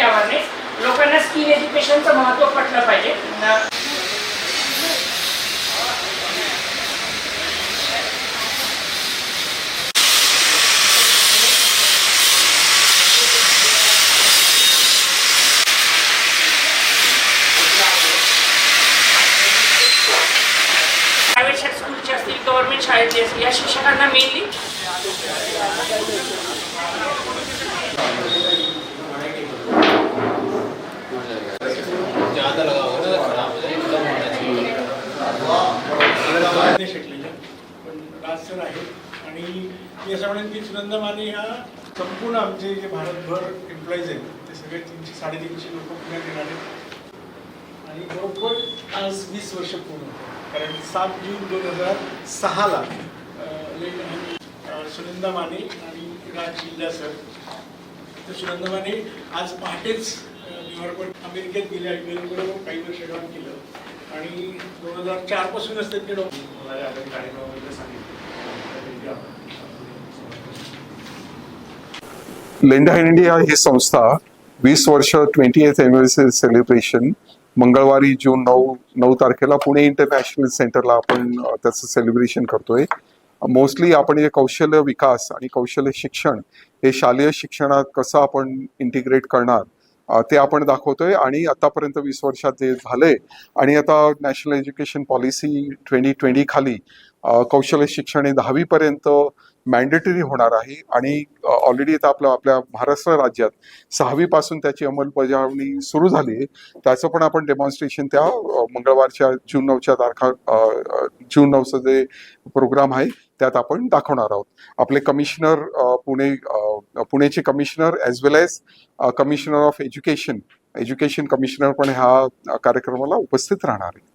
Community awareness, लोकांना skill एज्युकेशनचं महत्त्व पटलं पाहिजे. प्रायव्हेट स्कूलचे असतील, गव्हर्नमेंट शाळेतले असतील, या शिक्षकांना मेनली राजसर आहे. आणि मी असं म्हणेन की सुनंदा माने ह्या संपूर्ण आमचे जे भारतभर एम्प्लॉईज आहेत ते सगळे 300-350 लोक पुण्यात येणार आहेत. आणि बरोबर आज 20 वर्ष पूर्ण होतं, कारण 7 जून 2006ला सुनंदा माने आणि राज जिल्हा सर. तर सुनंदा माने आज पहाटेच न्यूयॉर्क अमेरिकेत गेले, बरोबर काही वर्ष काम केलं आणि 2004 पासूनच त्यांनी कार्यक्रमामध्ये सांगितलं. लेंडा इंडिया ही संस्था 20 वर्ष 20th एनिव्हर्सरी सेलिब्रेशन मंगळवारी जून 9 तारखेला पुणे इंटरनॅशनल सेंटरला आपण त्याचं सेलिब्रेशन करतोय. मोस्टली आपण हे कौशल्य विकास आणि कौशल्य शिक्षण हे शालेय शिक्षणात कसं आपण इंटिग्रेट करणार ते आपण दाखवतोय. आणि आतापर्यंत 20 वर्षात जे झालंय आणि आता नॅशनल एज्युकेशन पॉलिसी 2020 खाली कौशल्य शिक्षण हे 10वी पर्यंत मॅन्डेटरी होणार आहे. आणि ऑलरेडी आता आपल्या महाराष्ट्र राज्यात 6वी पासून त्याची अंमलबजावणी सुरू झाली आहे. त्याचं पण आपण डेमॉन्स्ट्रेशन त्या मंगळवारच्या जून 9चं जे प्रोग्राम आहे त्यात आपण दाखवणार आहोत. आपले कमिशनर पुणेचे commissioner as well as commissioner of education commissioner पण ह्या कार्यक्रमाला उपस्थित राहणार आहे.